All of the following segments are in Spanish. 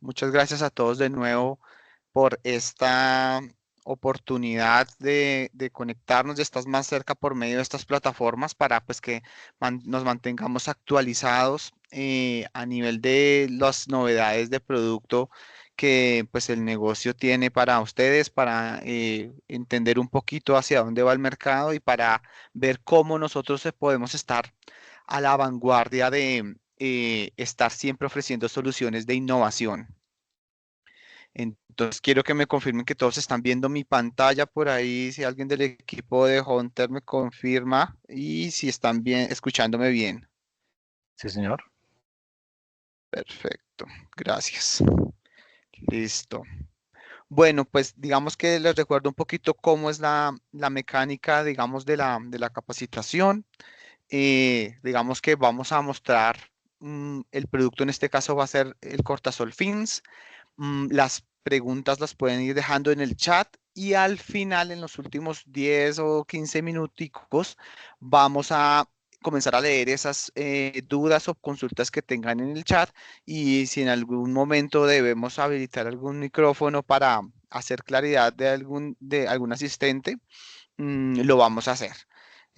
Muchas gracias a todos de nuevo por esta oportunidad de conectarnos, de estar más cerca por medio de estas plataformas para pues que nos mantengamos actualizados a nivel de las novedades de producto que pues el negocio tiene para ustedes, para entender un poquito hacia dónde va el mercado y para ver cómo nosotros podemos estar a la vanguardia de estar siempre ofreciendo soluciones de innovación. Entonces quiero que me confirmen que todos están viendo mi pantalla por ahí, si alguien del equipo de Hunter me confirma y si están bien, escuchándome bien. Sí, señor. Perfecto, gracias. Listo. Bueno, pues digamos que les recuerdo un poquito cómo es la mecánica, digamos, de la capacitación. Digamos que vamos a mostrar el producto, en este caso va a ser el Cortasol Fins. Las preguntas las pueden ir dejando en el chat y al final, en los últimos 10 o 15 minuticos, vamos a comenzar a leer esas dudas o consultas que tengan en el chat y si en algún momento debemos habilitar algún micrófono para hacer claridad de algún asistente, lo vamos a hacer.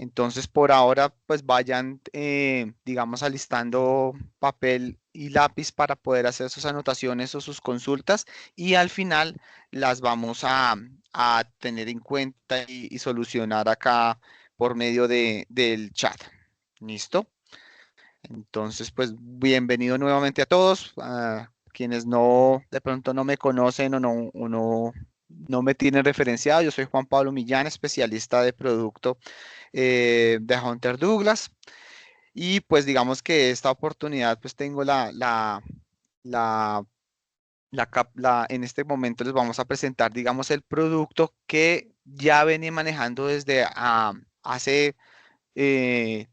Entonces, por ahora, pues vayan, digamos, alistando papel y lápiz para poder hacer sus anotaciones o sus consultas y al final las vamos a tener en cuenta y solucionar acá por medio del chat. ¿Listo? Entonces, pues bienvenido nuevamente a todos. A quienes no, de pronto no me conocen o no me tienen referenciado, yo soy Juan Pablo Millán, especialista de producto de Hunter Douglas. Y pues digamos que esta oportunidad, pues tengo la, en este momento les vamos a presentar, digamos, el producto que ya venía manejando desde hace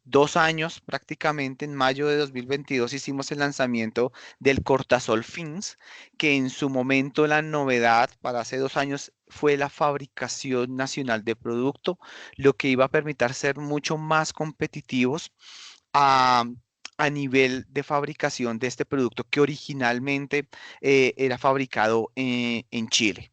2 años prácticamente. En mayo de 2022 hicimos el lanzamiento del Cortasol Fins, que en su momento la novedad para hace 2 años fue la fabricación nacional de producto, lo que iba a permitir ser mucho más competitivos a, a nivel de fabricación de este producto que originalmente era fabricado en Chile.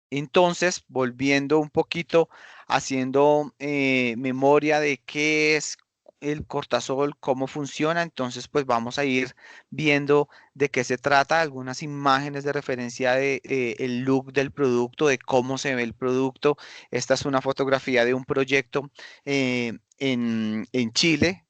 Entonces, volviendo un poquito, haciendo memoria de qué es el cortisol, cómo funciona, entonces pues vamos a ir viendo de qué se trata, algunas imágenes de referencia de el look del producto, de cómo se ve el producto. Esta es una fotografía de un proyecto en Chile,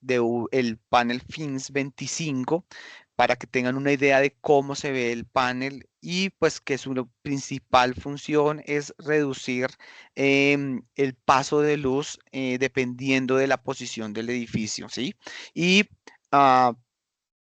el panel FINS 25, para que tengan una idea de cómo se ve el panel y pues que su principal función es reducir el paso de luz dependiendo de la posición del edificio, ¿sí? Y ah,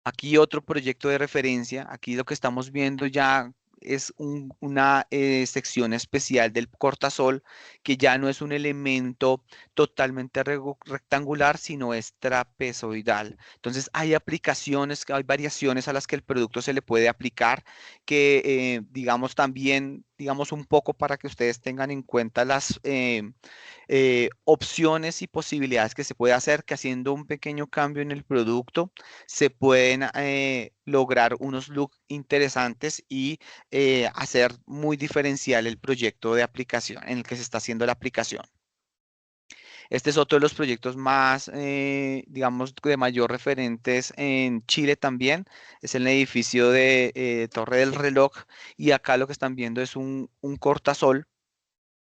aquí otro proyecto de referencia, aquí lo que estamos viendo ya es una sección especial del cortasol que ya no es un elemento totalmente rectangular, sino es trapezoidal. Entonces hay aplicaciones, hay variaciones a las que el producto se le puede aplicar que digamos también, digamos un poco para que ustedes tengan en cuenta las opciones y posibilidades que se puede hacer, que haciendo un pequeño cambio en el producto se pueden lograr unos looks interesantes y hacer muy diferencial el proyecto de aplicación en el que se está haciendo la aplicación. Este es otro de los proyectos más, digamos, de mayor referentes en Chile también. Es el edificio de Torre del Reloj y acá lo que están viendo es un cortasol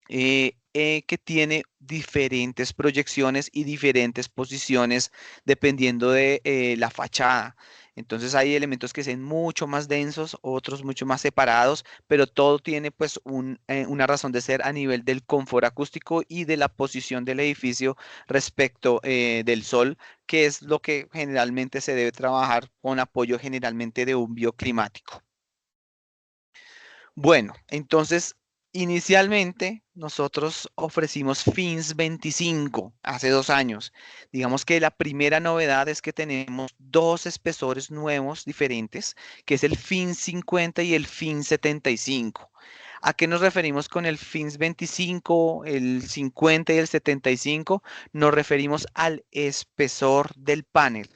que tiene diferentes proyecciones y diferentes posiciones dependiendo de la fachada. Entonces hay elementos que sean mucho más densos, otros mucho más separados, pero todo tiene pues una razón de ser a nivel del confort acústico y de la posición del edificio respecto del sol, que es lo que generalmente se debe trabajar con apoyo generalmente de un bioclimático. Bueno, entonces, inicialmente nosotros ofrecimos FINS 25 hace 2 años. Digamos que la primera novedad es que tenemos dos espesores nuevos diferentes, que es el FINS 50 y el FINS 75. ¿A qué nos referimos con el FINS 25, el 50 y el 75? Nos referimos al espesor del panel.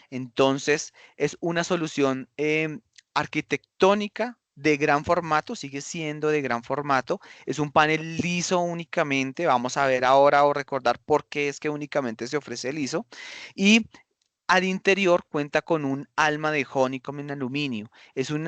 Entonces, es una solución arquitectónica de gran formato, sigue siendo de gran formato, es un panel liso únicamente, vamos a ver ahora o recordar por qué es que únicamente se ofrece liso, y al interior cuenta con un alma de honeycomb en aluminio. Es un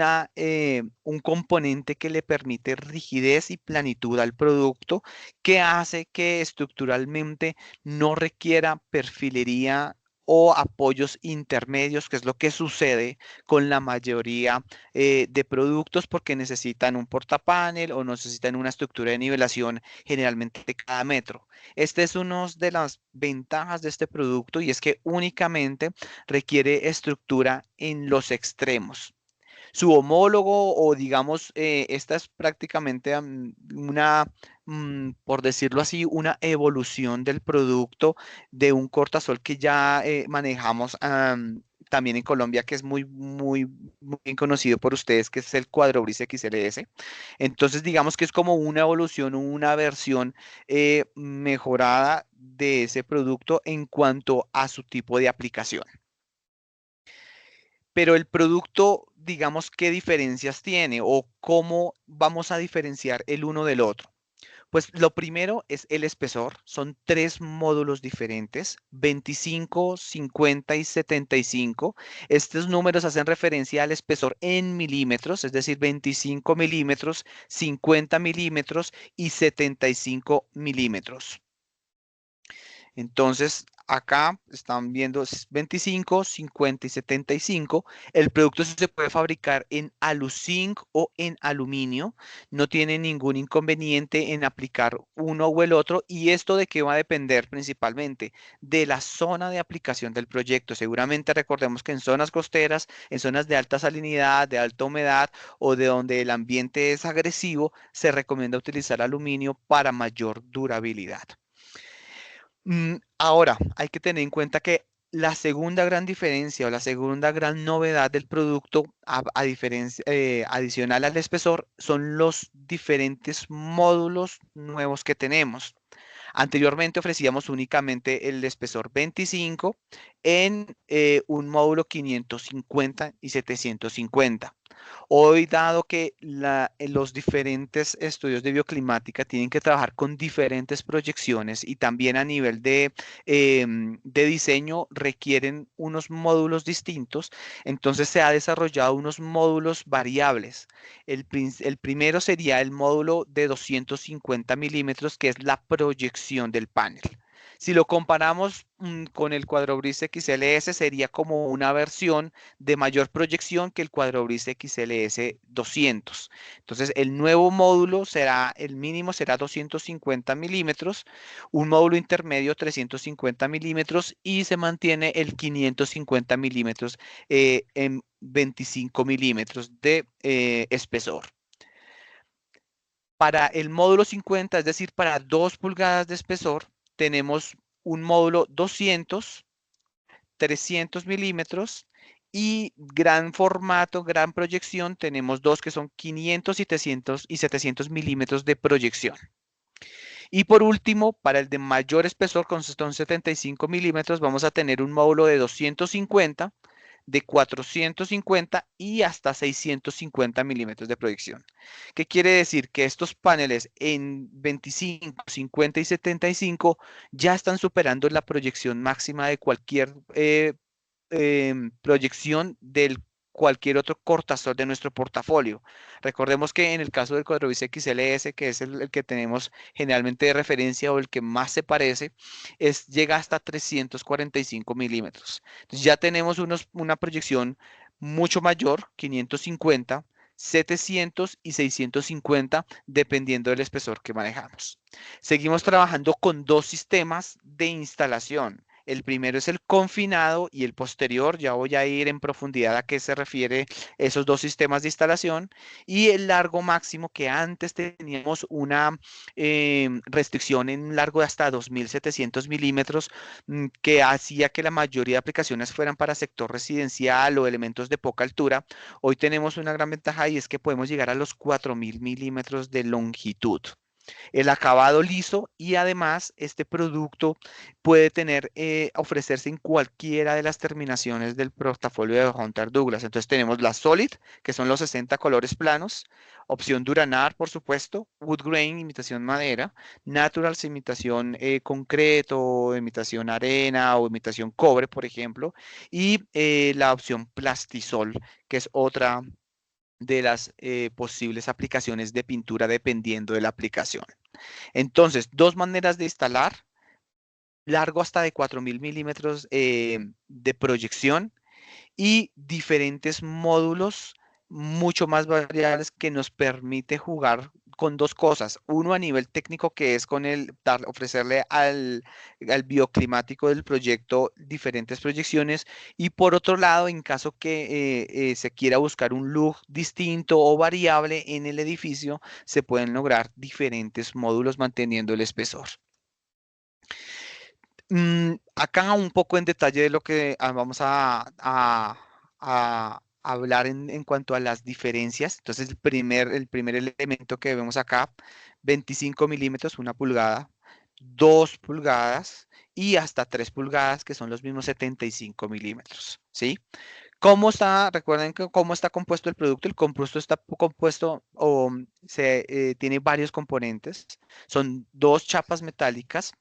componente que le permite rigidez y planitud al producto, que hace que estructuralmente no requiera perfilería o apoyos intermedios, que es lo que sucede con la mayoría de productos porque necesitan un portapanel o necesitan una estructura de nivelación generalmente de cada metro. Este es una de las ventajas de este producto y es que únicamente requiere estructura en los extremos. Su homólogo o digamos, esta es prácticamente por decirlo así, una evolución del producto de un cortasol que ya manejamos también en Colombia, que es muy bien conocido por ustedes, que es el Cuadrobris XLS. Entonces, digamos que es como una evolución, una versión mejorada de ese producto en cuanto a su tipo de aplicación. Pero el producto, digamos, ¿qué diferencias tiene o cómo vamos a diferenciar el uno del otro? Pues lo primero es el espesor. Son tres módulos diferentes, 25, 50 y 75. Estos números hacen referencia al espesor en milímetros, es decir, 25 milímetros, 50 milímetros y 75 milímetros. Entonces, acá están viendo 25, 50 y 75. El producto se puede fabricar en aluzinc o en aluminio. No tiene ningún inconveniente en aplicar uno o el otro. ¿Y esto de qué va a depender principalmente? De la zona de aplicación del proyecto. Seguramente recordemos que en zonas costeras, en zonas de alta salinidad, de alta humedad o de donde el ambiente es agresivo, se recomienda utilizar aluminio para mayor durabilidad. Ahora, hay que tener en cuenta que la segunda gran diferencia o la segunda gran novedad del producto, adicional al espesor, son los diferentes módulos nuevos que tenemos. Anteriormente ofrecíamos únicamente el espesor 25 en un módulo 550 y 750. Hoy, dado que los diferentes estudios de bioclimática tienen que trabajar con diferentes proyecciones y también a nivel de diseño requieren unos módulos distintos, entonces se ha desarrollado unos módulos variables. El primero sería el módulo de 250 milímetros, que es la proyección del panel. Si lo comparamos con el Cuadrobris XLS, sería como una versión de mayor proyección que el Cuadrobris XLS 200. Entonces, el nuevo módulo será, el mínimo será 250 milímetros, un módulo intermedio 350 milímetros y se mantiene el 550 milímetros en 25 milímetros de espesor. Para el módulo 50, es decir, para 2 pulgadas de espesor, tenemos un módulo 200, 300 milímetros y gran formato, gran proyección, tenemos dos que son 500 y 700 milímetros de proyección. Y por último, para el de mayor espesor, con son 75 milímetros, vamos a tener un módulo de 250, de 450 y hasta 650 milímetros de proyección. ¿Qué quiere decir? Que estos paneles en 25, 50 y 75 ya están superando la proyección máxima de cualquier proyección del cualquier otro cortasol de nuestro portafolio. Recordemos que en el caso del Cuadrobis XLS, que es el que tenemos generalmente de referencia o el que más se parece, llega hasta 345 milímetros. Entonces ya tenemos una proyección mucho mayor, 550, 700 y 650, dependiendo del espesor que manejamos. Seguimos trabajando con dos sistemas de instalación. El primero es el confinado y el posterior, ya voy a ir en profundidad a qué se refiere esos dos sistemas de instalación. Y el largo máximo, que antes teníamos una restricción en largo de hasta 2.700 milímetros, que hacía que la mayoría de aplicaciones fueran para sector residencial o elementos de poca altura. Hoy tenemos una gran ventaja y es que podemos llegar a los 4.000 milímetros de longitud. el acabado liso y además este producto puede tener, ofrecerse en cualquiera de las terminaciones del portafolio de Hunter Douglas. Entonces tenemos la Solid, que son los 60 colores planos, opción Duranar, por supuesto, Wood Grain, imitación madera, Naturals, imitación concreto, imitación arena o imitación cobre, por ejemplo, y la opción Plastisol, que es otra de las posibles aplicaciones de pintura dependiendo de la aplicación. Entonces, dos maneras de instalar, largo hasta de 4.000 milímetros de proyección y diferentes módulos mucho más variables que nos permite jugar con dos cosas. Uno a nivel técnico que es con ofrecerle al bioclimático del proyecto diferentes proyecciones y por otro lado, en caso que se quiera buscar un look distinto o variable en el edificio, se pueden lograr diferentes módulos manteniendo el espesor. Acá un poco en detalle de lo que vamos a hablar en cuanto a las diferencias. Entonces, el primer elemento que vemos acá, 25 milímetros, 1 pulgada, 2 pulgadas y hasta 3 pulgadas, que son los mismos 75 milímetros, ¿sí? Recuerden cómo está compuesto el producto. El compuesto está compuesto o tiene varios componentes. Son dos chapas metálicas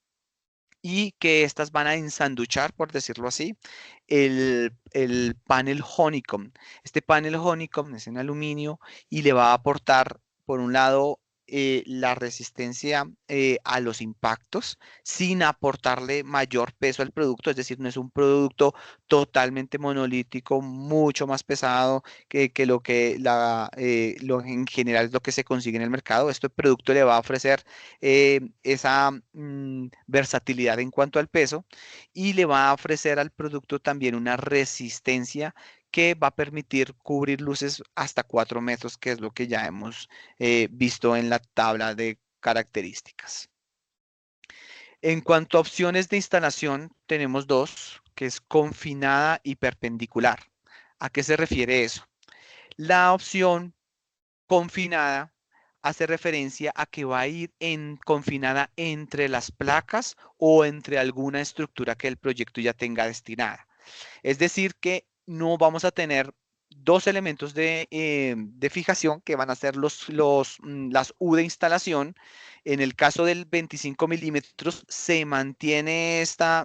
y que estas van a ensanduchar, por decirlo así, el panel honeycomb. Este panel honeycomb es en aluminio y le va a aportar, por un lado, la resistencia a los impactos sin aportarle mayor peso al producto, es decir, no es un producto totalmente monolítico, mucho más pesado que lo en general es lo que se consigue en el mercado. Este producto le va a ofrecer esa versatilidad en cuanto al peso y le va a ofrecer al producto también una resistencia que va a permitir cubrir luces hasta 4 metros, que es lo que ya hemos visto en la tabla de características. En cuanto a opciones de instalación, tenemos dos, que es confinada y perpendicular. ¿A qué se refiere eso? La opción confinada hace referencia a que va a ir confinada entre las placas o entre alguna estructura que el proyecto ya tenga destinada. Es decir, que no vamos a tener dos elementos de fijación que van a ser las U de instalación. En el caso del 25 milímetros se mantiene esta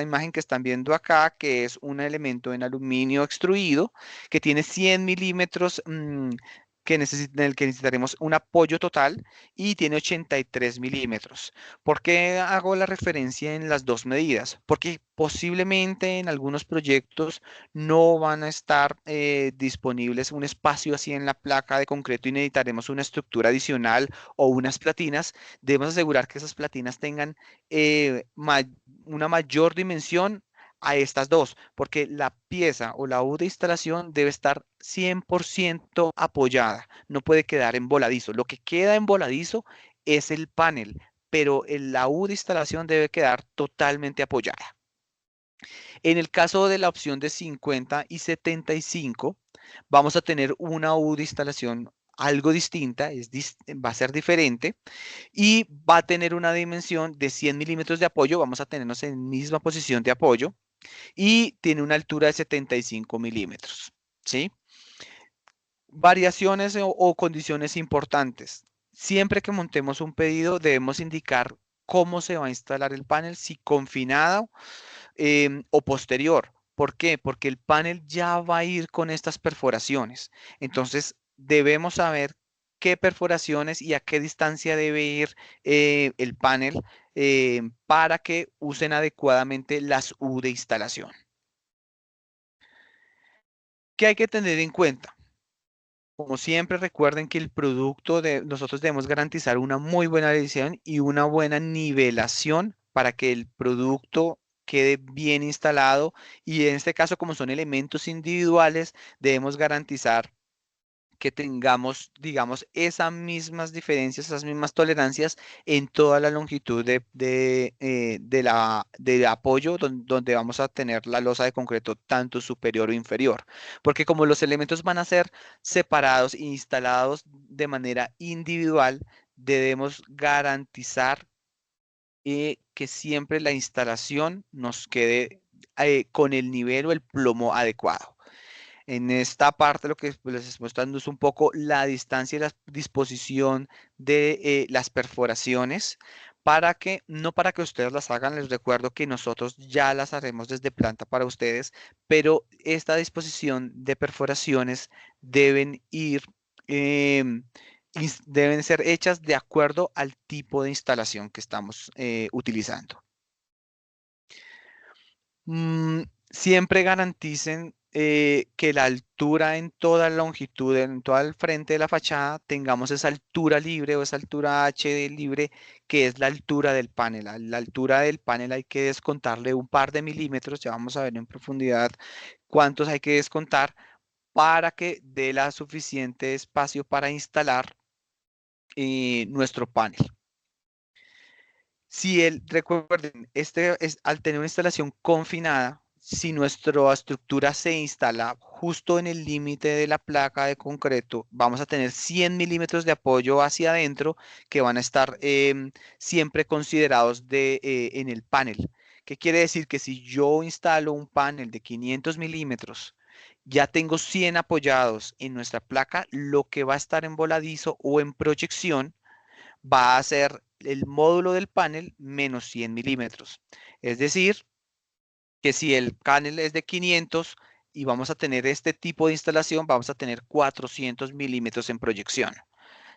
imagen que están viendo acá, que es un elemento en aluminio extruido que tiene 100 milímetros en el que necesitaremos un apoyo total y tiene 83 milímetros. ¿Por qué hago la referencia en las dos medidas? Porque posiblemente en algunos proyectos no van a estar disponibles un espacio así en la placa de concreto y necesitaremos una estructura adicional o unas platinas. Debemos asegurar que esas platinas tengan una mayor dimensión a estas dos, porque la pieza o la U de instalación debe estar 100% apoyada, no puede quedar en voladizo. Lo que queda en voladizo es el panel, pero la U de instalación debe quedar totalmente apoyada. En el caso de la opción de 50 y 75, vamos a tener una U de instalación algo distinta, va a ser diferente y va a tener una dimensión de 100 milímetros de apoyo, vamos a tenernos en misma posición de apoyo y tiene una altura de 75 milímetros, ¿sí? Variaciones o condiciones importantes. Siempre que montemos un pedido debemos indicar cómo se va a instalar el panel, si confinado o posterior. ¿Por qué? Porque el panel ya va a ir con estas perforaciones. Entonces, debemos saber qué perforaciones y a qué distancia debe ir el panel para que usen adecuadamente las U de instalación. ¿Qué hay que tener en cuenta? Como siempre, recuerden que nosotros debemos garantizar una muy buena edición y una buena nivelación para que el producto quede bien instalado. Y en este caso, como son elementos individuales, debemos garantizar que tengamos, digamos, esas mismas diferencias, esas mismas tolerancias en toda la longitud de apoyo donde vamos a tener la losa de concreto tanto superior o inferior. Porque como los elementos van a ser separados e instalados de manera individual, debemos garantizar que siempre la instalación nos quede con el nivel o el plomo adecuado. En esta parte lo que les estoy mostrando es un poco la distancia y la disposición de las perforaciones para que, no para que ustedes las hagan, les recuerdo que nosotros ya las haremos desde planta para ustedes, pero esta disposición de perforaciones deben ir, deben ser hechas de acuerdo al tipo de instalación que estamos utilizando. Siempre garanticen que la altura en toda la longitud, en todo el frente de la fachada, tengamos esa altura libre o esa altura H libre, que es la altura del panel. A la altura del panel hay que descontarle un par de milímetros, ya vamos a ver en profundidad cuántos hay que descontar para que dé la suficiente espacio para instalar nuestro panel. Si recuerden, al tener una instalación confinada, si nuestra estructura se instala justo en el límite de la placa de concreto, vamos a tener 100 milímetros de apoyo hacia adentro que van a estar siempre considerados en el panel. ¿Qué quiere decir? Que si yo instalo un panel de 500 milímetros, ya tengo 100 apoyados en nuestra placa, lo que va a estar en voladizo o en proyección va a ser el módulo del panel menos 100 milímetros. Es decir, que si el panel es de 500 y vamos a tener este tipo de instalación, vamos a tener 400 milímetros en proyección.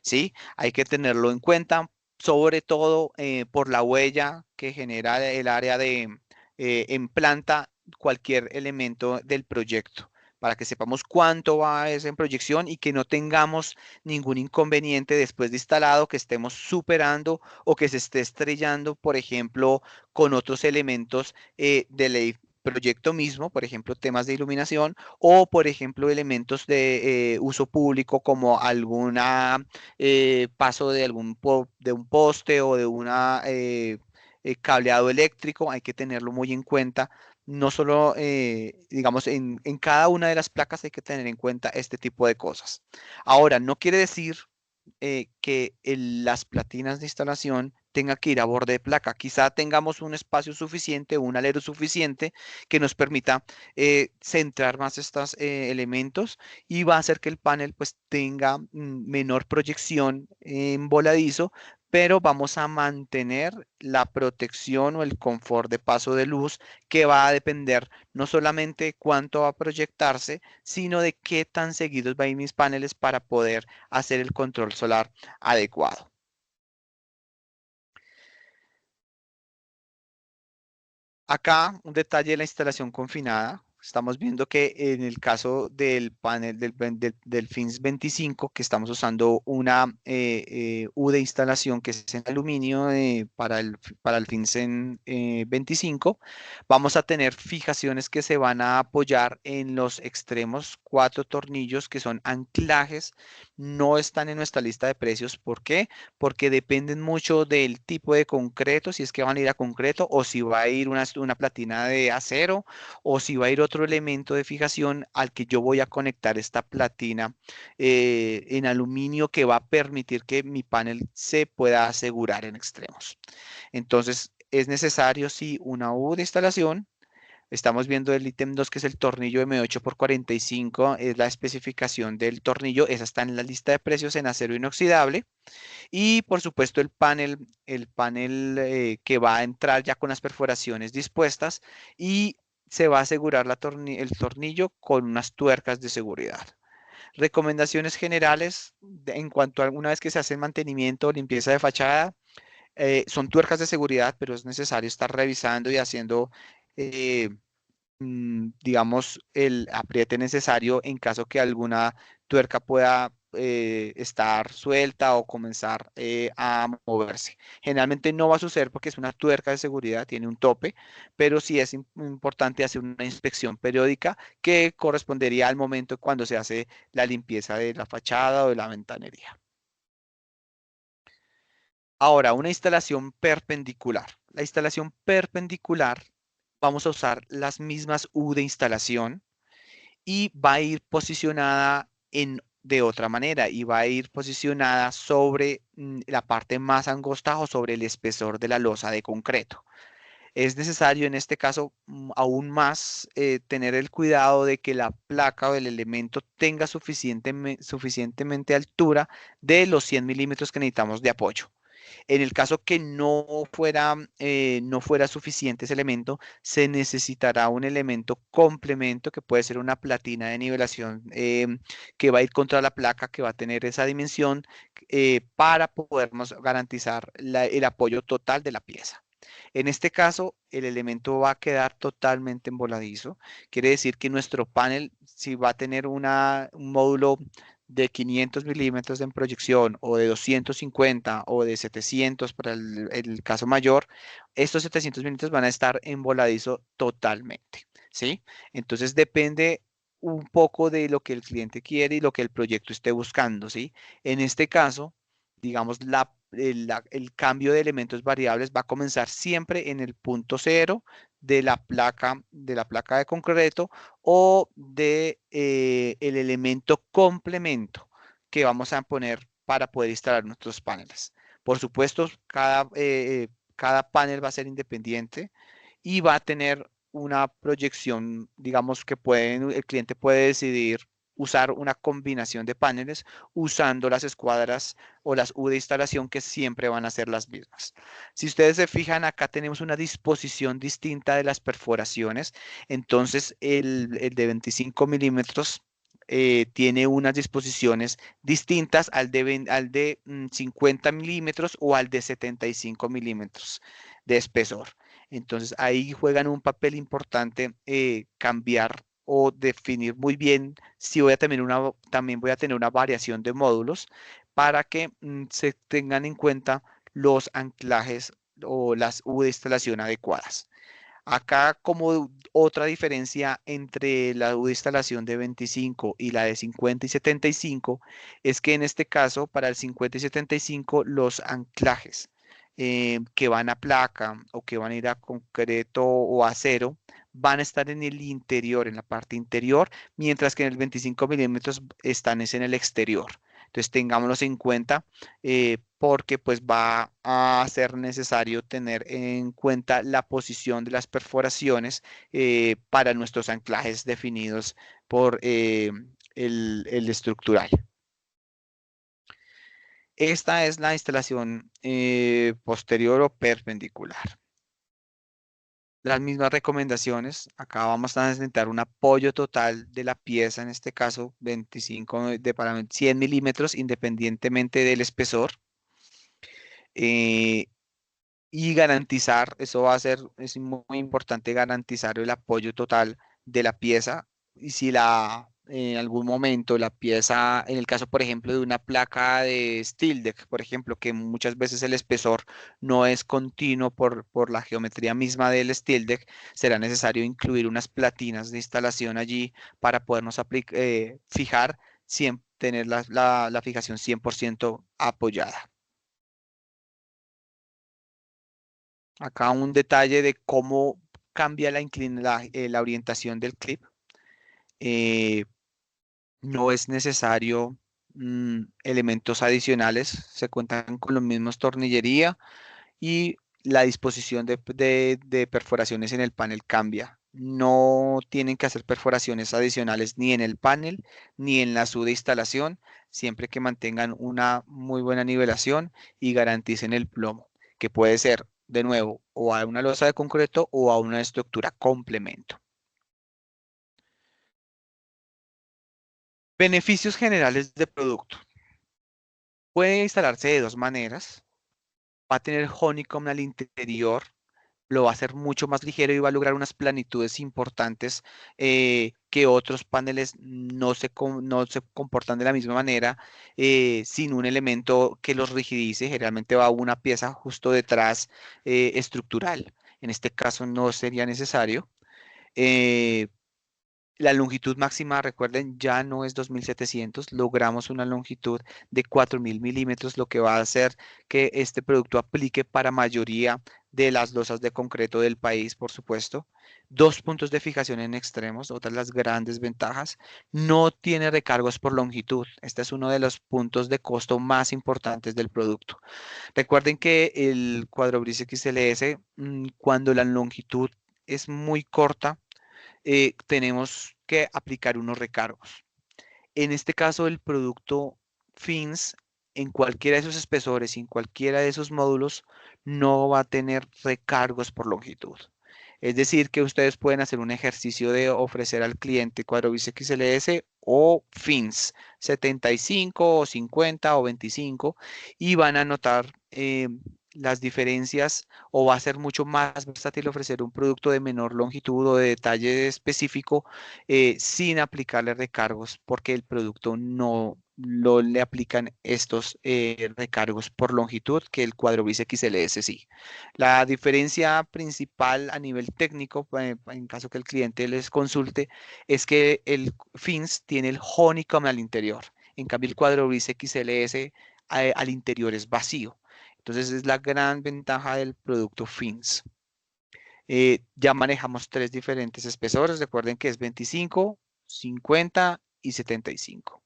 ¿Sí? Hay que tenerlo en cuenta, sobre todo por la huella que genera el área en planta cualquier elemento del proyecto, para que sepamos cuánto va esa en proyección y que no tengamos ningún inconveniente después de instalado, que estemos superando o que se esté estrellando, por ejemplo, con otros elementos del proyecto mismo, por ejemplo, temas de iluminación o, por ejemplo, elementos de uso público como alguna paso de de un poste o de una cableado eléctrico, hay que tenerlo muy en cuenta. No solo, digamos, en cada una de las placas hay que tener en cuenta este tipo de cosas. Ahora, no quiere decir que las platinas de instalación tenga que ir a borde de placa. Quizá tengamos un espacio suficiente, un alero suficiente que nos permita centrar más estos elementos y va a hacer que el panel pues tenga menor proyección en voladizo, pero vamos a mantener la protección o el confort de paso de luz que va a depender no solamente cuánto va a proyectarse, sino de qué tan seguidos van a ir mis paneles para poder hacer el control solar adecuado. Acá un detalle de la instalación confinada. Estamos viendo que en el caso del panel del FINS 25, que estamos usando una U de instalación que es en aluminio para el FINS 25, vamos a tener fijaciones que se van a apoyar en los extremos, 4 tornillos que son anclajes, no están en nuestra lista de precios. ¿Por qué? Porque dependen mucho del tipo de concreto, si es que van a ir a concreto o si va a ir una platina de acero o si va a ir otro elemento de fijación al que yo voy a conectar esta platina en aluminio que va a permitir que mi panel se pueda asegurar en extremos. Entonces, es necesario, sí, una U de instalación. Estamos viendo el ítem 2, que es el tornillo M8 por 45, es la especificación del tornillo, esa está en la lista de precios en acero inoxidable. Y por supuesto el panel que va a entrar ya con las perforaciones dispuestas y se va a asegurar el tornillo con unas tuercas de seguridad. Recomendaciones generales en cuanto a una vez que se hace el mantenimiento o limpieza de fachada, son tuercas de seguridad, pero es necesario estar revisando y haciendo eh, digamos, el apriete necesario en caso que alguna tuerca pueda estar suelta o comenzar a moverse. Generalmente no va a suceder porque es una tuerca de seguridad, tiene un tope, pero sí es importante hacer una inspección periódica que correspondería al momento cuando se hace la limpieza de la fachada o de la ventanería. Ahora, una instalación perpendicular. La instalación perpendicular, vamos a usar las mismas U de instalación y va a ir posicionada en de otra manera y va a ir posicionada sobre la parte más angosta o sobre el espesor de la losa de concreto. Es necesario en este caso aún más tener el cuidado de que la placa o el elemento tenga suficientemente altura de los 100 milímetros que necesitamos de apoyo. En el caso que no fuera suficiente ese elemento, se necesitará un elemento complemento que puede ser una platina de nivelación que va a ir contra la placa, que va a tener esa dimensión para podernos garantizar el apoyo total de la pieza. En este caso, el elemento va a quedar totalmente emboladizo. Quiere decir que nuestro panel, si va a tener un módulo de 500 milímetros en proyección o de 250 o de 700 para el caso mayor, estos 700 milímetros van a estar en voladizo totalmente, ¿sí? Entonces depende un poco de lo que el cliente quiere y lo que el proyecto esté buscando, ¿sí? En este caso, digamos, el cambio de elementos variables va a comenzar siempre en el punto cero de la placa de concreto o de el elemento complemento que vamos a poner para poder instalar nuestros paneles. Por supuesto, cada panel va a ser independiente y va a tener una proyección, digamos que el cliente puede decidir usar una combinación de paneles usando las escuadras o las U de instalación que siempre van a ser las mismas. Si ustedes se fijan, acá tenemos una disposición distinta de las perforaciones. Entonces, el de 25 milímetros tiene unas disposiciones distintas al de 50 milímetros o al de 75 milímetros de espesor. Entonces, ahí juegan un papel importante cambiar o definir muy bien si también voy a tener una variación de módulos para que se tengan en cuenta los anclajes o las U de instalación adecuadas. Acá como otra diferencia entre la U de instalación de 25 y la de 50 y 75 es que en este caso para el 50 y 75 los anclajes que van a placa o que van a ir a concreto o acero van a estar en el interior, en la parte interior, mientras que en el 25 milímetros están es en el exterior. Entonces tengámoslos en cuenta porque pues va a ser necesario tener en cuenta la posición de las perforaciones para nuestros anclajes definidos por el estructural. Esta es la instalación posterior o perpendicular. Las mismas recomendaciones. Acá vamos a necesitar un apoyo total de la pieza, en este caso 25 para 100 milímetros, independientemente del espesor. Eh, y garantizar, eso es muy importante garantizar el apoyo total de la pieza. Y si en algún momento la pieza, en el caso, por ejemplo, de una placa de steel deck, por ejemplo, que muchas veces el espesor no es continuo por la geometría misma del steel deck, será necesario incluir unas platinas de instalación allí para podernos fijar, tener la fijación 100% apoyada. Acá un detalle de cómo cambia la orientación del clip. Eh, no es necesario elementos adicionales, se cuentan con los mismos tornillería y la disposición de perforaciones en el panel cambia. No tienen que hacer perforaciones adicionales ni en el panel ni en la SU de instalación, siempre que mantengan una muy buena nivelación y garanticen el plomo, que puede ser, de nuevo, o a una losa de concreto o a una estructura complemento. Beneficios generales de producto. Puede instalarse de dos maneras. Va a tener honeycomb al interior, lo va a hacer mucho más ligero y va a lograr unas planitudes importantes que otros paneles no se comportan de la misma manera sin un elemento que los rigidice. Generalmente va una pieza justo detrás estructural. En este caso no sería necesario. Eh, La longitud máxima, recuerden, ya no es 2700, logramos una longitud de 4000 milímetros, lo que va a hacer que este producto aplique para mayoría de las losas de concreto del país, por supuesto. Dos puntos de fijación en extremos, otras las grandes ventajas. No tiene recargos por longitud. Este es uno de los puntos de costo más importantes del producto. Recuerden que el Cuadrobris XLS, cuando la longitud es muy corta, tenemos que aplicar unos recargos. En este caso, el producto FINS, en cualquiera de esos espesores y en cualquiera de esos módulos, no va a tener recargos por longitud. Es decir, que ustedes pueden hacer un ejercicio de ofrecer al cliente Cuadrobis XLS o FINS 75 o 50 o 25 y van a notar las diferencias o va a ser mucho más versátil ofrecer un producto de menor longitud o de detalle específico sin aplicarle recargos porque el producto no le aplican estos recargos por longitud que el Cuadrobis XLS sí. La diferencia principal a nivel técnico, en caso que el cliente les consulte, es que el FINS tiene el honeycomb al interior. En cambio, el Cuadrobris XLS al interior es vacío. Entonces, es la gran ventaja del producto FINS. Ya manejamos tres diferentes espesores. Recuerden que es 25, 50 y 75.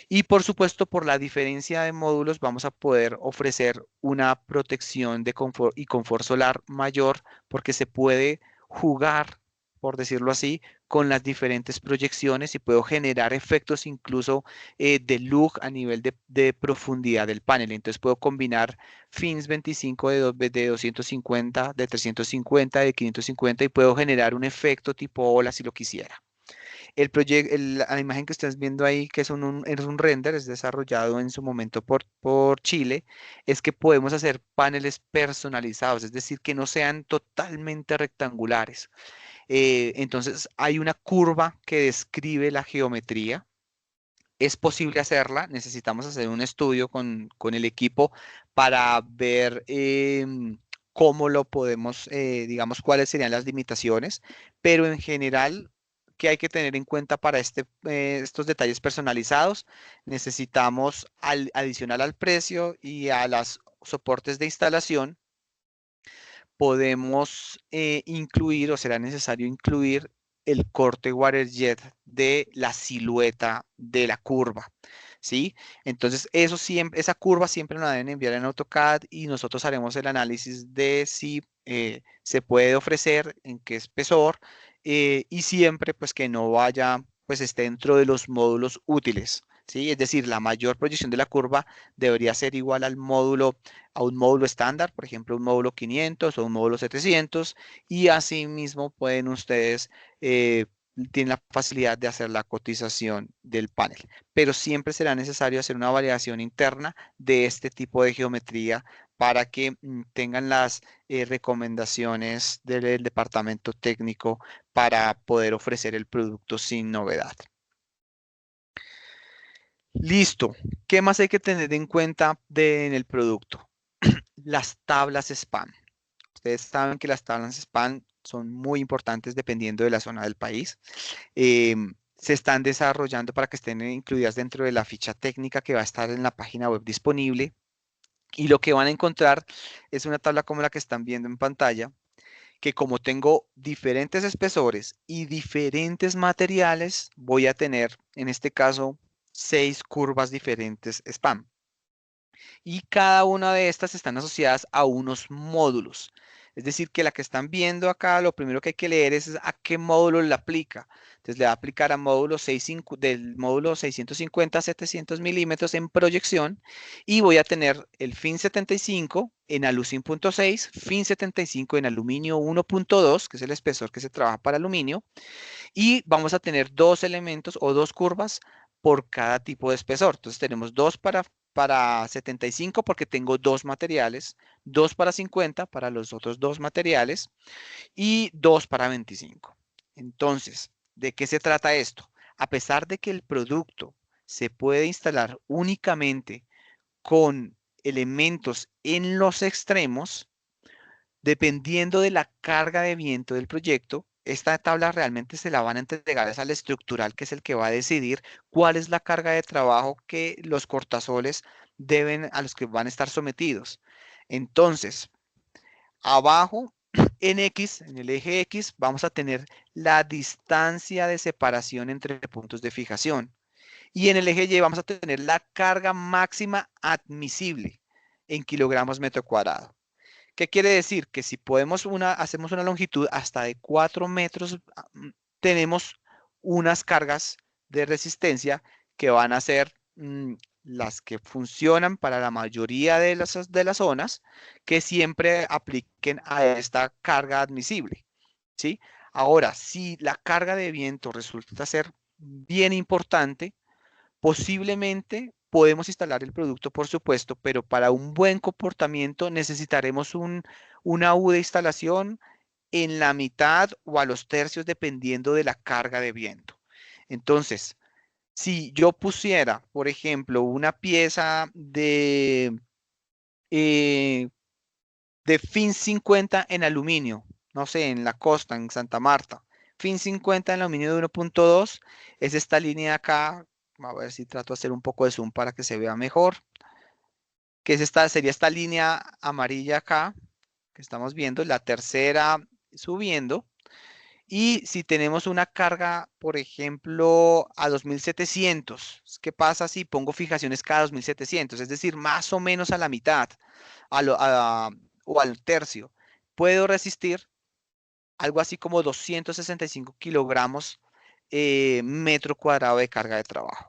Y por supuesto, por la diferencia de módulos, vamos a poder ofrecer una protección de confort y confort solar mayor porque se puede jugar, por decirlo así, con las diferentes proyecciones y puedo generar efectos incluso de look a nivel de profundidad del panel. Entonces puedo combinar fins 25 de 250, de 350, de 550 y puedo generar un efecto tipo ola si lo quisiera. El proyecto, la imagen que estás viendo ahí, que es un render, es desarrollado en su momento por Chile, es que podemos hacer paneles personalizados, es decir, que no sean totalmente rectangulares. Entonces, hay una curva que describe la geometría. Es posible hacerla, necesitamos hacer un estudio con el equipo para ver cómo lo podemos, digamos, cuáles serían las limitaciones, pero en general, ¿qué hay que tener en cuenta para estos detalles personalizados? Necesitamos, adicional al precio y a los soportes de instalación, podemos incluir o será necesario incluir el corte waterjet de la silueta de la curva, ¿sí? Entonces, eso siempre, esa curva siempre nos la deben enviar en AutoCAD y nosotros haremos el análisis de si se puede ofrecer, en qué espesor y siempre pues que no vaya, pues esté dentro de los módulos útiles, ¿sí? Es decir, la mayor proyección de la curva debería ser igual a un módulo estándar, por ejemplo, un módulo 500 o un módulo 700, y asimismo pueden ustedes, tienen la facilidad de hacer la cotización del panel, pero siempre será necesario hacer una validación interna de este tipo de geometría para que tengan las recomendaciones del departamento técnico para poder ofrecer el producto sin novedad. Listo. ¿Qué más hay que tener en cuenta en el producto? Las tablas spam. Ustedes saben que las tablas spam son muy importantes dependiendo de la zona del país. Se están desarrollando para que estén incluidas dentro de la ficha técnica que va a estar en la página web disponible. Y lo que van a encontrar es una tabla como la que están viendo en pantalla, que como tengo diferentes espesores y diferentes materiales, voy a tener, en este caso, 6 curvas diferentes spam y cada una de estas están asociadas a unos módulos. Es decir, que la que están viendo acá, lo primero que hay que leer es a qué módulo le aplica. Entonces le va a aplicar a módulo 65, del módulo 650 a 700 milímetros en proyección y voy a tener el fin 75 en alucin punto 6, fin 75 en aluminio 1.2, que es el espesor que se trabaja para aluminio, y vamos a tener dos elementos o dos curvas por cada tipo de espesor. Entonces tenemos dos para 75 porque tengo dos materiales, dos para 50 para los otros dos materiales y dos para 25. Entonces, ¿de qué se trata esto? A pesar de que el producto se puede instalar únicamente con elementos en los extremos, dependiendo de la carga de viento del proyecto, esta tabla realmente se la van a entregar es al estructural, que es el que va a decidir cuál es la carga de trabajo que los cortasoles deben, a los que van a estar sometidos. Entonces, abajo, en X, en el eje X, vamos a tener la distancia de separación entre puntos de fijación. Y en el eje Y vamos a tener la carga máxima admisible en kilogramos metro cuadrado. ¿Qué quiere decir? Que si hacemos una longitud hasta de 4 metros, tenemos unas cargas de resistencia que van a ser las que funcionan para la mayoría de las zonas que siempre apliquen a esta carga admisible, ¿sí? Ahora, si la carga de viento resulta ser bien importante, posiblemente podemos instalar el producto, por supuesto, pero para un buen comportamiento necesitaremos una U de instalación en la mitad o a los tercios, dependiendo de la carga de viento. Entonces, si yo pusiera, por ejemplo, una pieza eh, de fin 50 en aluminio, no sé, en la costa, en Santa Marta, fin 50 en aluminio de 1.2, es esta línea acá. A ver si trato de hacer un poco de zoom para que se vea mejor, que es sería esta línea amarilla acá, que estamos viendo, la tercera subiendo. Y si tenemos una carga, por ejemplo, a 2700, ¿qué pasa si pongo fijaciones cada 2700? Es decir, más o menos a la mitad o al tercio. Puedo resistir algo así como 265 kilogramos metro cuadrado de carga de trabajo.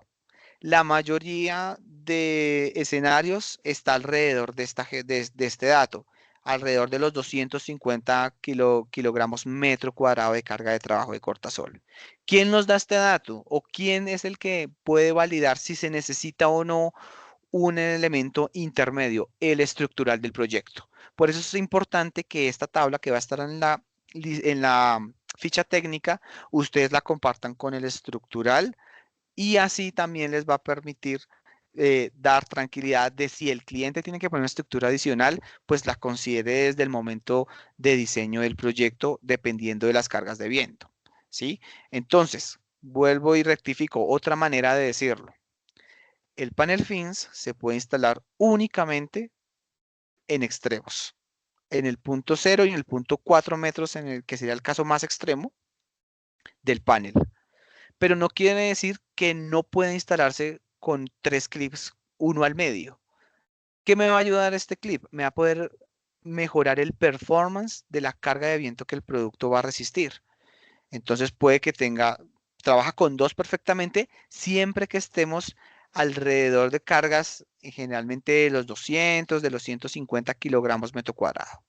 La mayoría de escenarios está alrededor de este dato, alrededor de los 250 kilogramos metro cuadrado de carga de trabajo de cortasol. ¿Quién nos da este dato? ¿O quién es el que puede validar si se necesita o no un elemento intermedio, el estructural del proyecto? Por eso es importante que esta tabla que va a estar en la ficha técnica, ustedes la compartan con el estructural, y así también les va a permitir dar tranquilidad de si el cliente tiene que poner una estructura adicional, pues la considere desde el momento de diseño del proyecto, dependiendo de las cargas de viento, ¿sí? Entonces, vuelvo y rectifico otra manera de decirlo. El panel fins se puede instalar únicamente en extremos, en el punto 0 y en el punto 4 metros, en el que sería el caso más extremo del panel. Pero no quiere decir que no pueda instalarse con 3 clips, uno al medio. ¿Qué me va a ayudar este clip? Me va a poder mejorar el performance de la carga de viento que el producto va a resistir. Entonces puede que trabaja con dos perfectamente, siempre que estemos alrededor de cargas, generalmente de los 200, de los 150 kilogramos metro cuadrado.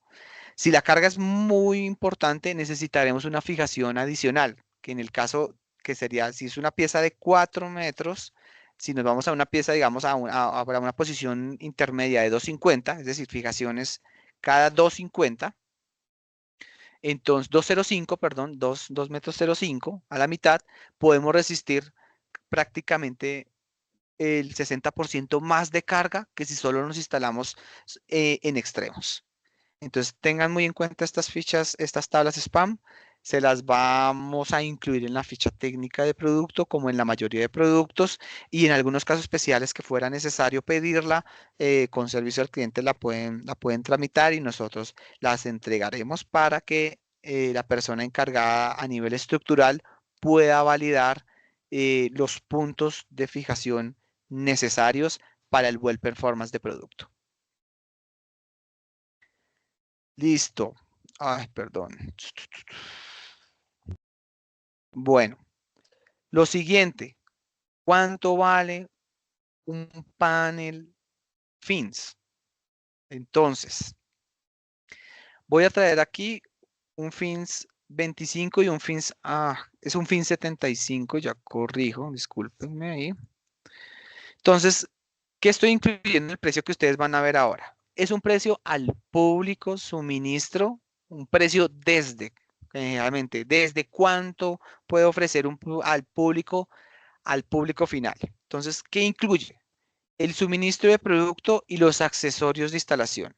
Si la carga es muy importante, necesitaremos una fijación adicional, que en el caso que sería, si es una pieza de 4 metros, si nos vamos a una pieza, digamos, a una posición intermedia de 250, es decir, fijaciones cada 250, entonces 205, perdón, 2 metros 05 a la mitad, podemos resistir prácticamente el 60% más de carga que si solo nos instalamos en extremos. Entonces tengan muy en cuenta estas fichas, estas tablas spam. Se las vamos a incluir en la ficha técnica de producto, como en la mayoría de productos, y en algunos casos especiales que fuera necesario pedirla, con servicio al cliente la pueden tramitar y nosotros las entregaremos para que la persona encargada a nivel estructural pueda validar los puntos de fijación necesarios para el buen performance de producto. Listo. Ay, perdón. Bueno, lo siguiente, ¿cuánto vale un panel fins? Entonces, voy a traer aquí un fins 25 y un fins, es un fins 75, ya corrijo, discúlpenme ahí. Entonces, ¿qué estoy incluyendo en el precio que ustedes van a ver ahora? Es un precio al público suministro, un precio generalmente, desde cuánto puede ofrecer al público final. Entonces, ¿qué incluye? El suministro de producto y los accesorios de instalación.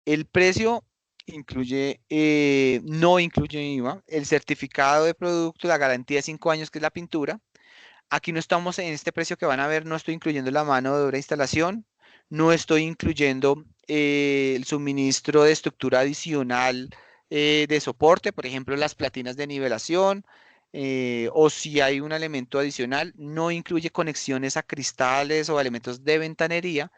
El precio no incluye IVA, el certificado de producto, la garantía de 5 años, que es la pintura. Aquí no estamos en este precio que van a ver, no estoy incluyendo la mano de obra de instalación, no estoy incluyendo el suministro de estructura adicional de soporte, por ejemplo, las platinas de nivelación, o si hay un elemento adicional, no incluye conexiones a cristales o elementos de ventanería.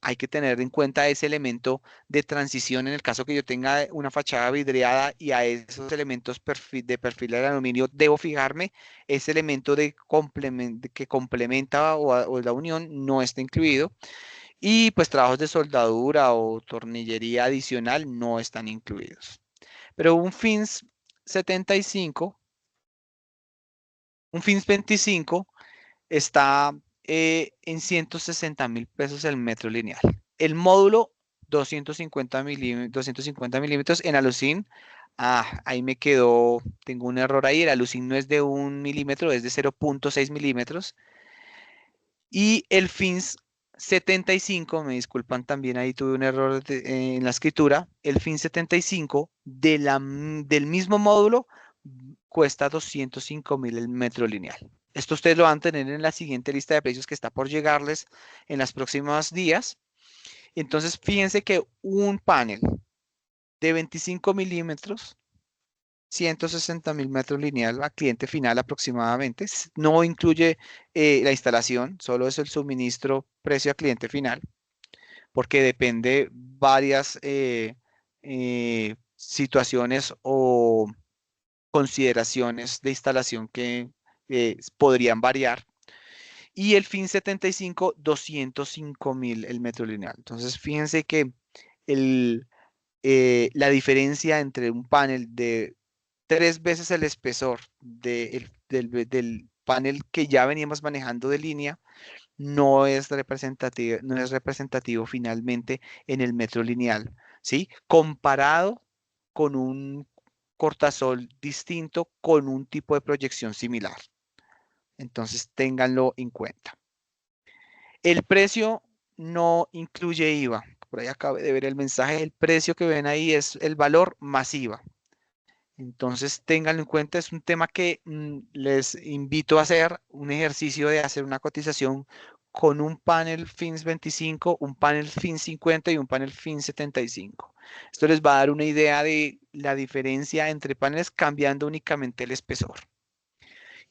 Hay que tener en cuenta ese elemento de transición en el caso que yo tenga una fachada vidriada y a esos elementos de perfil de aluminio debo fijarme. Ese elemento que complementa o la unión no está incluido. Y pues trabajos de soldadura o tornillería adicional no están incluidos. Pero un FINS 25 está en 160.000 pesos el metro lineal. El módulo 250 milímetros en alucín. Ahí me quedó, tengo un error ahí. El alucín no es de 1 milímetro, es de 0,6 milímetros. Y el FINS 75, me disculpan también, ahí tuve un error en la escritura. El FINS 75 del mismo módulo cuesta 205.000 el metro lineal. Esto ustedes lo van a tener en la siguiente lista de precios que está por llegarles en los próximos días. Entonces, fíjense que un panel de 25 milímetros, 160.000 metros lineal a cliente final aproximadamente, no incluye la instalación, solo es el suministro precio a cliente final, porque depende varias situaciones o consideraciones de instalación que podrían variar. Y el FIN 75, 205.000 el metro lineal. Entonces, fíjense que la diferencia entre un panel de 3 veces el espesor del panel que ya veníamos manejando de línea no es representativo finalmente en el metro lineal, ¿sí? Comparado con un cortasol distinto con un tipo de proyección similar. Entonces, ténganlo en cuenta. El precio no incluye IVA. Por ahí acabé de ver el mensaje. El precio que ven ahí es el valor más IVA. Entonces, ténganlo en cuenta. Es un tema que les invito a hacer un ejercicio de hacer una cotización con un panel FINS 25, un panel FINS 50 y un panel FINS 75. Esto les va a dar una idea de la diferencia entre paneles cambiando únicamente el espesor.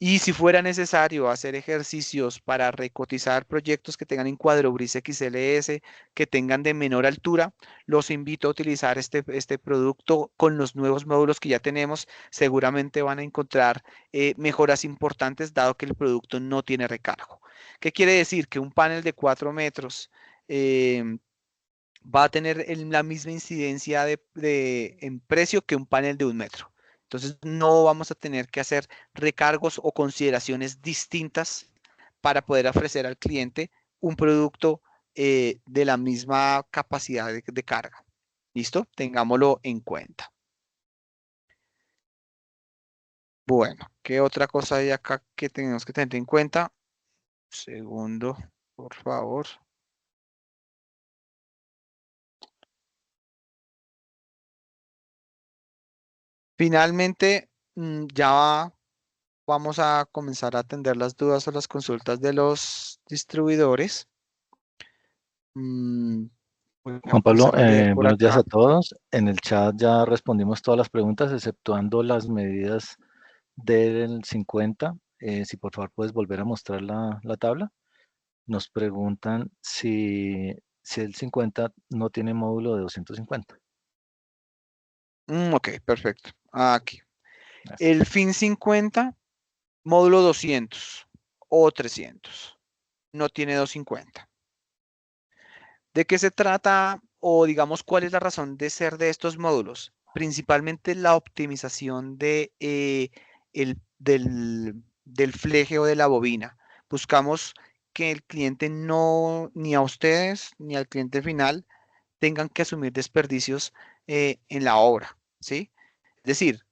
Y si fuera necesario hacer ejercicios para recotizar proyectos que tengan encuadro gris XLS, que tengan de menor altura, los invito a utilizar este producto con los nuevos módulos que ya tenemos. Seguramente van a encontrar mejoras importantes dado que el producto no tiene recargo. ¿Qué quiere decir? Que un panel de 4 metros va a tener la misma incidencia en precio que un panel de 1 metro. Entonces, no vamos a tener que hacer recargos o consideraciones distintas para poder ofrecer al cliente un producto de la misma capacidad de carga. ¿Listo? Tengámoslo en cuenta. Bueno, ¿qué otra cosa hay acá que tenemos que tener en cuenta? Segundo, por favor. Finalmente, ya vamos a comenzar a atender las dudas o las consultas de los distribuidores. Mm, Voy a Juan Pablo, comenzar a leer por buenos días a acá. todos. En el chat ya respondimos todas las preguntas, exceptuando las medidas del 50. Si por favor puedes volver a mostrar la tabla. Nos preguntan si el 50 no tiene módulo de 250. Ok, perfecto. Aquí. Gracias. El FIN 50, módulo 200 o 300. No tiene 250. ¿De qué se trata o digamos cuál es la razón de ser de estos módulos? Principalmente la optimización del fleje o de la bobina. Buscamos que el cliente no, ni a ustedes, ni al cliente final, tengan que asumir desperdicios en la obra, ¿sí? Es decir,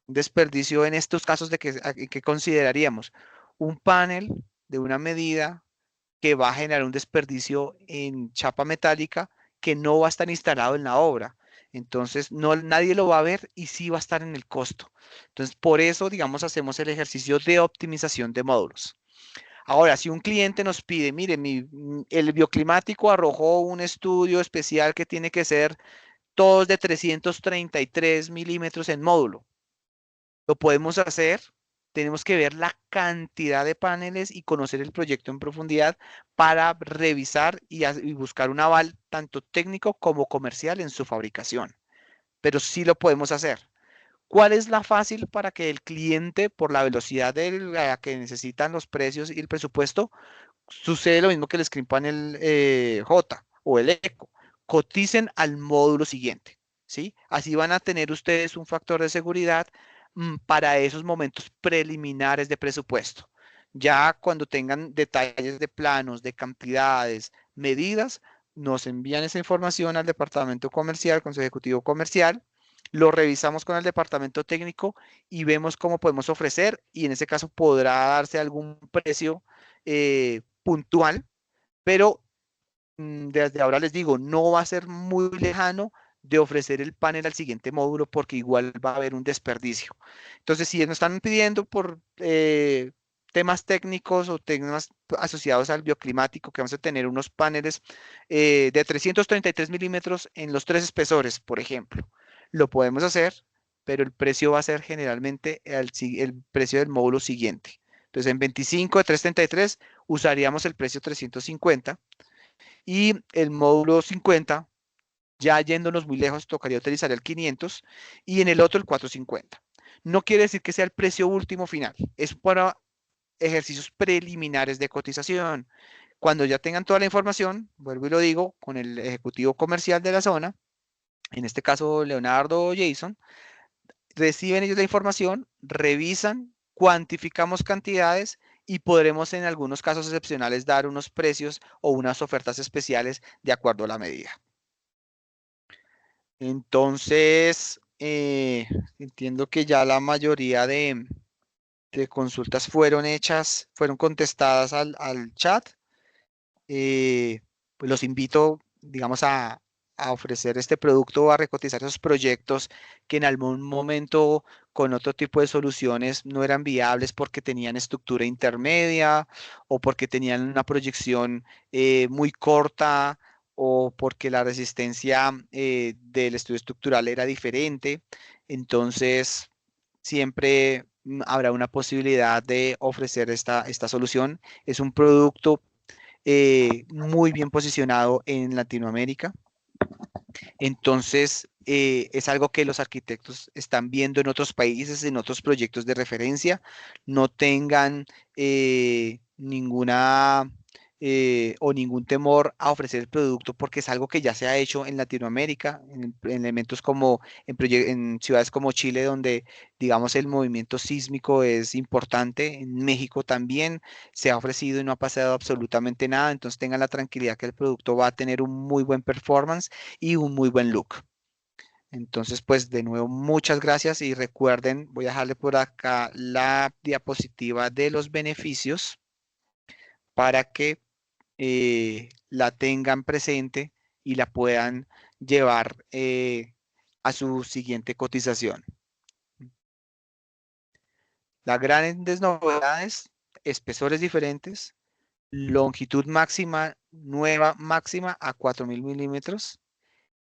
desperdicio en estos casos que consideraríamos un panel de una medida que va a generar un desperdicio en chapa metálica que no va a estar instalado en la obra. Entonces, no, nadie lo va a ver y sí va a estar en el costo. Entonces, por eso, digamos, hacemos el ejercicio de optimización de módulos. Ahora, si un cliente nos pide, mire, el bioclimático arrojó un estudio especial que tiene que ser todos de 333 milímetros en módulo, lo podemos hacer. Tenemos que ver la cantidad de paneles y conocer el proyecto en profundidad para revisar y buscar un aval tanto técnico como comercial en su fabricación. Pero sí lo podemos hacer. ¿Cuál es la fácil para que el cliente, por la velocidad de la que necesitan los precios y el presupuesto, sucede lo mismo que el Screen Panel J o el Eco? Coticen al módulo siguiente, ¿sí? Así van a tener ustedes un factor de seguridad para esos momentos preliminares de presupuesto. Ya cuando tengan detalles de planos, de cantidades, medidas, nos envían esa información al departamento comercial, con su ejecutivo comercial, lo revisamos con el departamento técnico y vemos cómo podemos ofrecer y en ese caso podrá darse algún precio puntual, pero desde ahora les digo, no va a ser muy lejano de ofrecer el panel al siguiente módulo porque igual va a haber un desperdicio. Entonces, si nos están pidiendo por temas técnicos o temas asociados al bioclimático, que vamos a tener unos paneles de 333 milímetros en los tres espesores, por ejemplo, lo podemos hacer, pero el precio va a ser generalmente el precio del módulo siguiente. Entonces, en 25 de 333 usaríamos el precio 350 y el módulo 50, ya yéndonos muy lejos, tocaría utilizar el 500 y en el otro el 450. No quiere decir que sea el precio último final, es para ejercicios preliminares de cotización. Cuando ya tengan toda la información, vuelvo y lo digo, con el ejecutivo comercial de la zona, en este caso Leonardo o Jason, reciben ellos la información, revisan, cuantificamos cantidades y podremos en algunos casos excepcionales dar unos precios o unas ofertas especiales de acuerdo a la medida. Entonces, entiendo que ya la mayoría de consultas fueron hechas, fueron contestadas al chat. Pues los invito, digamos, a ofrecer este producto o a recotizar esos proyectos que en algún momento con otro tipo de soluciones no eran viables porque tenían estructura intermedia o porque tenían una proyección muy corta o porque la resistencia del estudio estructural era diferente. Entonces, siempre habrá una posibilidad de ofrecer esta solución. Es un producto muy bien posicionado en Latinoamérica. Entonces, es algo que los arquitectos están viendo en otros países, en otros proyectos de referencia. No tengan ninguna o ningún temor a ofrecer el producto porque es algo que ya se ha hecho en Latinoamérica, en elementos como en ciudades como Chile, donde, digamos, el movimiento sísmico es importante. En México también se ha ofrecido y no ha pasado absolutamente nada. Entonces, tengan la tranquilidad que el producto va a tener un muy buen performance y un muy buen look. Entonces, pues de nuevo, muchas gracias y recuerden, voy a dejarle por acá la diapositiva de los beneficios para que la tengan presente y la puedan llevar a su siguiente cotización. Las grandes novedades, espesores diferentes, longitud máxima, nueva máxima a 4000 milímetros.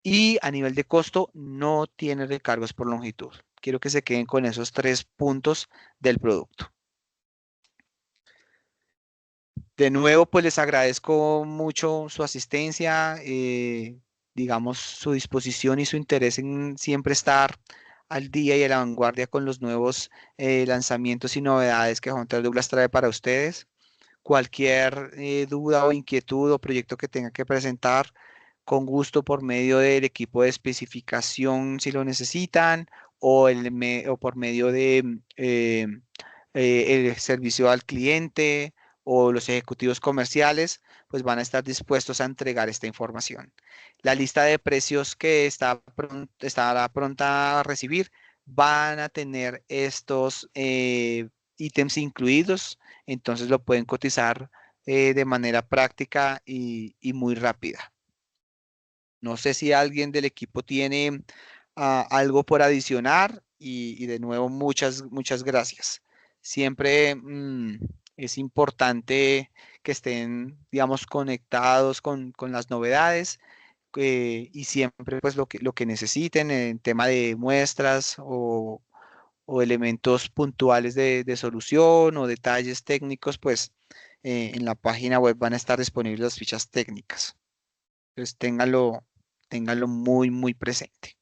Y a nivel de costo, no tiene recargos por longitud. Quiero que se queden con esos 3 puntos del producto. De nuevo, pues les agradezco mucho su asistencia, digamos, su disposición y su interés en siempre estar al día y a la vanguardia con los nuevos lanzamientos y novedades que Hunter Douglas trae para ustedes. Cualquier duda o inquietud o proyecto que tenga que presentar, con gusto por medio del equipo de especificación si lo necesitan o por medio de el servicio al cliente o los ejecutivos comerciales, pues van a estar dispuestos a entregar esta información. La lista de precios que estará pronta a recibir van a tener estos ítems incluidos, entonces lo pueden cotizar de manera práctica y muy rápida. No sé si alguien del equipo tiene algo por adicionar y de nuevo muchas gracias. Siempre es importante que estén, digamos, conectados con las novedades y siempre pues lo que necesiten en tema de muestras o elementos puntuales de solución o detalles técnicos, pues en la página web van a estar disponibles las fichas técnicas. Entonces ténganlo muy presente.